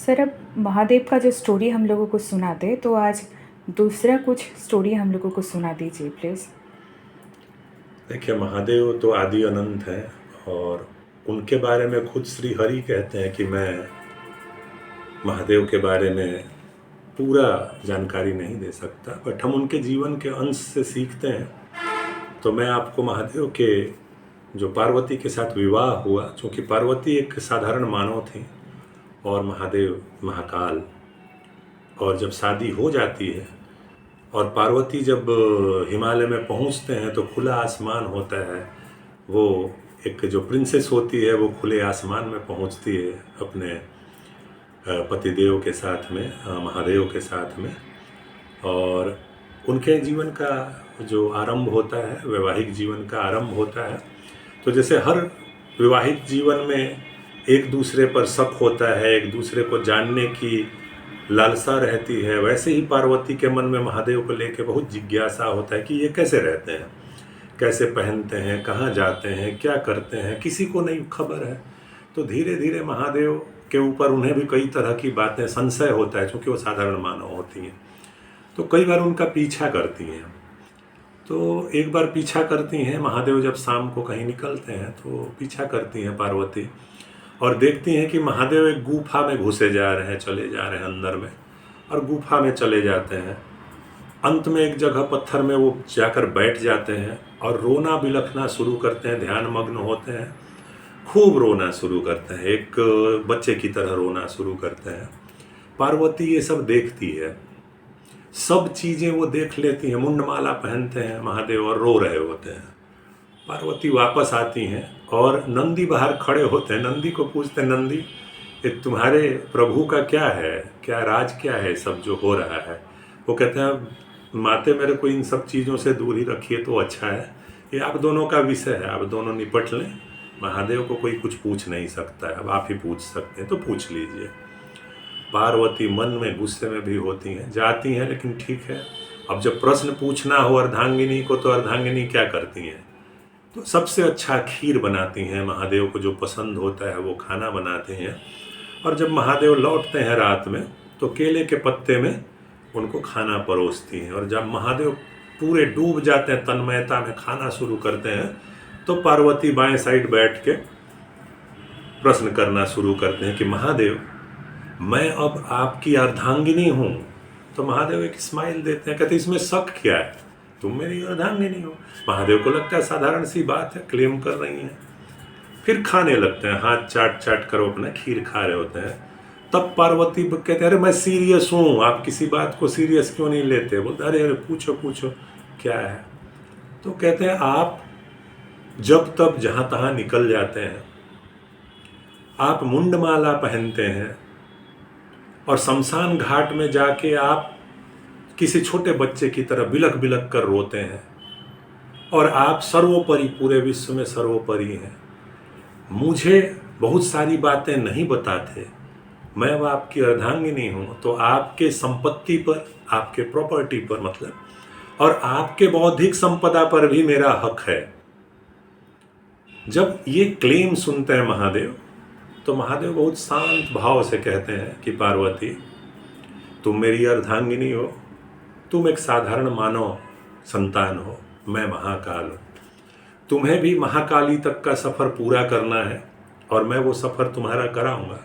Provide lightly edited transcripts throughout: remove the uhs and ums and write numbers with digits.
Sir, अब महादेव का जो स्टोरी हम लोगों को सुनाते, तो आज दूसरा कुछ स्टोरी हम लोगों को सुना दीजिए प्लीज़। देखिए, महादेव तो आदि अनंत हैं और उनके बारे में खुद श्री हरि कहते हैं कि मैं महादेव के बारे में पूरा जानकारी नहीं दे सकता, बट हम उनके जीवन के अंश से सीखते हैं। तो मैं आपको महादेव के जो पार्वती के साथ विवाह हुआ, चूँकि पार्वती एक साधारण मानव थी और महादेव महाकाल, और जब शादी हो जाती है और पार्वती जब हिमालय में पहुंचते हैं तो खुला आसमान होता है। वो एक जो प्रिंसेस होती है वो खुले आसमान में पहुंचती है अपने पतिदेव के साथ में, महादेव के साथ में। और उनके जीवन का जो आरंभ होता है, वैवाहिक जीवन का आरंभ होता है। तो जैसे हर विवाहित जीवन में एक दूसरे पर शक होता है, एक दूसरे को जानने की लालसा रहती है, वैसे ही पार्वती के मन में महादेव को लेकर बहुत जिज्ञासा होता है कि ये कैसे रहते हैं, कैसे पहनते हैं, कहाँ जाते हैं, क्या करते हैं, किसी को नहीं खबर है। तो धीरे धीरे महादेव के ऊपर उन्हें भी कई तरह की बातें, संशय होता है, क्योंकि वो साधारण मानव होती हैं। तो कई बार उनका पीछा करती हैं। तो एक बार पीछा करती हैं, महादेव जब शाम को कहीं निकलते हैं तो पीछा करती हैं पार्वती, और देखती हैं कि महादेव एक गुफा में घुसे जा रहे हैं, चले जा रहे हैं अंदर में, और गुफा में चले जाते हैं। अंत में एक जगह पत्थर में वो जाकर बैठ जाते हैं और रोना बिलखना शुरू करते हैं, ध्यान मग्न होते हैं, खूब रोना शुरू करते हैं, एक बच्चे की तरह रोना शुरू करते हैं। पार्वती ये सब देखती है, सब चीज़ें वो देख लेती हैं। मुंडमाला पहनते हैं महादेव और रो रहे होते हैं। पार्वती वापस आती हैं और नंदी बाहर खड़े होते हैं। नंदी को पूछते हैं, नंदी ये तुम्हारे प्रभु का क्या है, क्या राज क्या है सब जो हो रहा है? वो कहते हैं, माते मेरे को इन सब चीज़ों से दूर ही रखिए तो अच्छा है, ये आप दोनों का विषय है, आप दोनों निपट लें, महादेव को कोई कुछ पूछ नहीं सकता है, अब आप ही पूछ सकते हैं तो पूछ लीजिए। पार्वती मन में गुस्से में भी होती हैं, जाती हैं, लेकिन ठीक है, अब जब प्रश्न पूछना हो अर्धांगिनी को तो अर्धांगिनी क्या करती हैं? तो सबसे अच्छा खीर बनाती हैं, महादेव को जो पसंद होता है वो खाना बनाते हैं। और जब महादेव लौटते हैं रात में तो केले के पत्ते में उनको खाना परोसती हैं। और जब महादेव पूरे डूब जाते हैं, तन्मयता में खाना शुरू करते हैं, तो पार्वती बाएं साइड बैठ के प्रश्न करना शुरू करते हैं कि महादेव, मैं अब आपकी अर्धांगिनी हूँ। तो महादेव एक स्माइल देते हैं, कहते इसमें शक क्या है, तुम मेरी अर्धांगिनी हो। महादेव को लगता है साधारण सी बात है, क्लेम कर रही हैं। फिर खाने लगते हैं, हाथ चाट चाट कर अपना खीर खा रहे होते हैं। तब पार्वती कहते हैं, अरे मैं सीरियस हूँ, आप किसी बात को सीरियस क्यों नहीं लेते? बोलते अरे अरे पूछो पूछो क्या है। तो कहते हैं, आप जब तब जहाँ तहाँ निकल जाते हैं, आप मुंडमाला पहनते हैं और शमशान घाट में जाके आप किसी छोटे बच्चे की तरह बिलख बिलख कर रोते हैं, और आप सर्वोपरि, पूरे विश्व में सर्वोपरि हैं। मुझे बहुत सारी बातें नहीं बताते, मैं अब आपकी अर्धांगिनी हूँ, तो आपके संपत्ति पर, आपके प्रॉपर्टी पर मतलब, और आपके बौद्धिक संपदा पर भी मेरा हक है। जब ये क्लेम सुनते हैं महादेव, तो महादेव बहुत शांत भाव से कहते हैं कि पार्वती, तुम मेरी अर्धांगिनी हो, तुम एक साधारण मानव संतान हो, मैं महाकाल हूँ। तुम्हें भी महाकाली तक का सफ़र पूरा करना है और मैं वो सफ़र तुम्हारा कराऊंगा,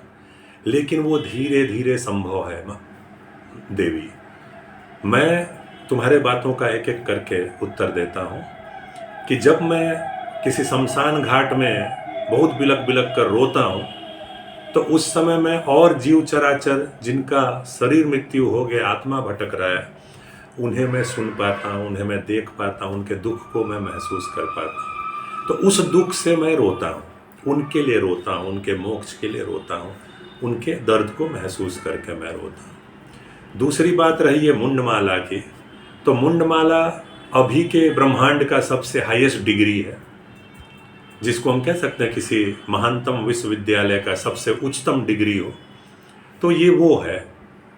लेकिन वो धीरे धीरे संभव है देवी। मैं तुम्हारे बातों का एक एक करके उत्तर देता हूँ कि जब मैं किसी शमशान घाट में बहुत बिलख बिलख कर रोता हूँ, तो उस समय मैं और जीव चराचर जिनका शरीर मृत्यु हो गया, आत्मा भटक रहा है, उन्हें मैं सुन पाता हूँ, उन्हें मैं देख पाता हूँ, उनके दुख को मैं महसूस कर पाता हूँ। तो उस दुख से मैं रोता हूँ, उनके लिए रोता हूँ, उनके मोक्ष के लिए रोता हूँ, उनके दर्द को महसूस करके मैं रोता हूँ। दूसरी बात रही है मुंडमाला की, तो मुंडमाला अभी के ब्रह्मांड का सबसे हाईएस्ट डिग्री है, जिसको हम कह सकते हैं किसी महानतम विश्वविद्यालय का सबसे उच्चतम डिग्री हो। तो ये वो है,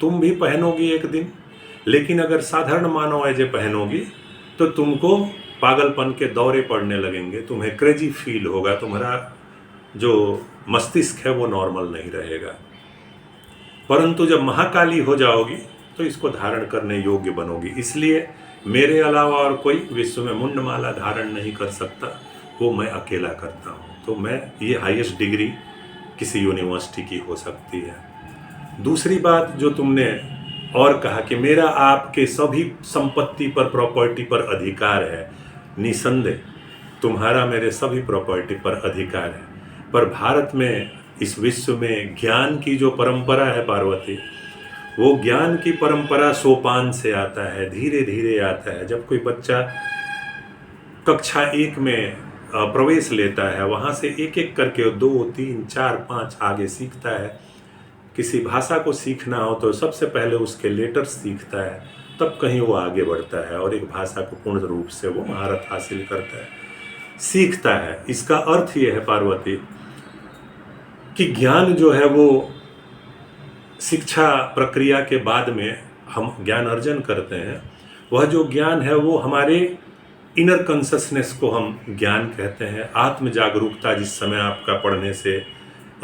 तुम भी पहनोगी एक दिन, लेकिन अगर साधारण मानव ऐसे पहनोगी तो तुमको पागलपन के दौरे पड़ने लगेंगे, तुम्हें क्रेजी फील होगा, तुम्हारा जो मस्तिष्क है वो नॉर्मल नहीं रहेगा। परंतु जब महाकाली हो जाओगी तो इसको धारण करने योग्य बनोगी। इसलिए मेरे अलावा और कोई विश्व में मुंडमाला धारण नहीं कर सकता, वो मैं अकेला करता हूँ। तो मैं ये हाईएस्ट डिग्री किसी यूनिवर्सिटी की हो सकती है। दूसरी बात जो तुमने और कहा कि मेरा आपके सभी संपत्ति पर, प्रॉपर्टी पर अधिकार है, निसंदेह तुम्हारा मेरे सभी प्रॉपर्टी पर अधिकार है। पर भारत में, इस विश्व में ज्ञान की जो परंपरा है पार्वती, वो ज्ञान की परंपरा सोपान से आता है, धीरे धीरे आता है। जब कोई बच्चा कक्षा 1 में प्रवेश लेता है, वहाँ से एक एक करके 2, 3, 4, 5 आगे सीखता है। किसी भाषा को सीखना हो तो सबसे पहले उसके लेटर्स सीखता है, तब कहीं वो आगे बढ़ता है और एक भाषा को पूर्ण रूप से वो महारत हासिल करता है, सीखता है। इसका अर्थ ये है पार्वती कि ज्ञान जो है वो शिक्षा प्रक्रिया के बाद में हम ज्ञान अर्जन करते हैं। वह जो ज्ञान है वो हमारे इनर कॉन्शसनेस को हम ज्ञान कहते हैं। आत्म जागरूकता, जिस समय आपका पढ़ने से,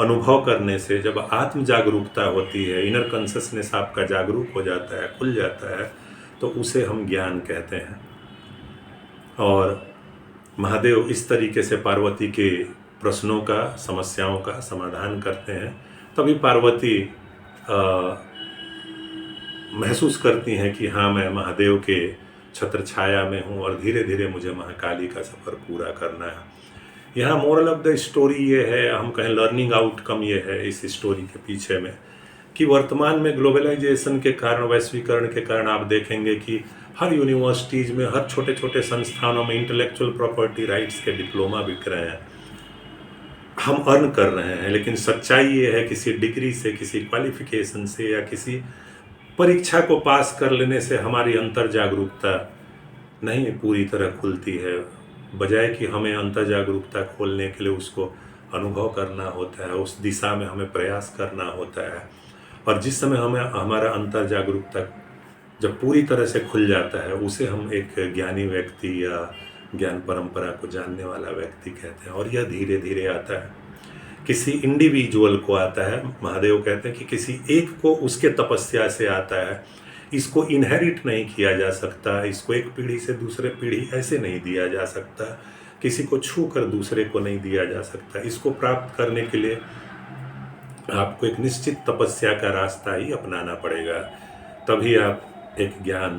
अनुभव करने से जब आत्म जागरूकता होती है, इनर कॉन्शसनेस आपका जागरूक हो जाता है, खुल जाता है, तो उसे हम ज्ञान कहते हैं। और महादेव इस तरीके से पार्वती के प्रश्नों का, समस्याओं का समाधान करते हैं। तभी पार्वती महसूस करती हैं कि हाँ, मैं महादेव के छत्र छाया में हूँ और धीरे धीरे मुझे महाकाली का सफ़र पूरा करना है। यहाँ मोरल ऑफ द स्टोरी ये है, हम कहें लर्निंग आउटकम ये है इस स्टोरी के पीछे में, कि वर्तमान में ग्लोबलाइजेशन के कारण, वैश्वीकरण के कारण आप देखेंगे कि हर यूनिवर्सिटीज़ में, हर छोटे छोटे संस्थानों में इंटेलेक्चुअल प्रॉपर्टी राइट्स के डिप्लोमा बिक रहे हैं। हम अर्न कर रहे हैं, लेकिन सच्चाई ये है किसी डिग्री से, किसी क्वालिफिकेशन से या किसी परीक्षा को पास कर लेने से हमारी अंतर जागरूकता नहीं पूरी तरह खुलती है। बजाय कि हमें अंतर जागरूकता खोलने के लिए उसको अनुभव करना होता है, उस दिशा में हमें प्रयास करना होता है। और जिस समय हमें हमारा अंतर जागरूकता जब पूरी तरह से खुल जाता है, उसे हम एक ज्ञानी व्यक्ति या ज्ञान परंपरा को जानने वाला व्यक्ति कहते हैं। और यह धीरे धीरे आता है, किसी इंडिविजुअल को आता है। महादेव कहते हैं कि किसी एक को उसके तपस्या से आता है। इसको इनहेरिट नहीं किया जा सकता, इसको एक पीढ़ी से दूसरे पीढ़ी ऐसे नहीं दिया जा सकता, किसी को छू कर दूसरे को नहीं दिया जा सकता। इसको प्राप्त करने के लिए आपको एक निश्चित तपस्या का रास्ता ही अपनाना पड़ेगा, तभी आप एक ज्ञान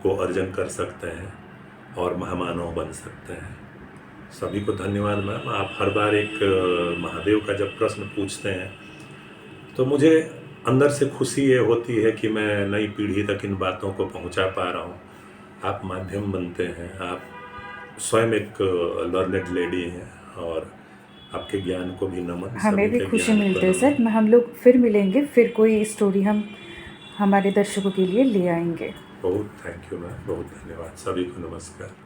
को अर्जन कर सकते हैं और महामानव बन सकते हैं। सभी को धन्यवाद मैम। आप हर बार एक महादेव का जब प्रश्न पूछते हैं तो मुझे अंदर से खुशी ये होती है कि मैं नई पीढ़ी तक इन बातों को पहुंचा पा रहा हूं। आप माध्यम बनते हैं, आप स्वयं एक लर्नेड लेडी हैं और आपके ज्ञान को भी नमन। हमें भी खुशी मिलती है सर। हम लोग फिर मिलेंगे, फिर कोई स्टोरी हम हमारे दर्शकों के लिए ले आएंगे। बहुत थैंक यू मैम, बहुत धन्यवाद। सभी को नमस्कार।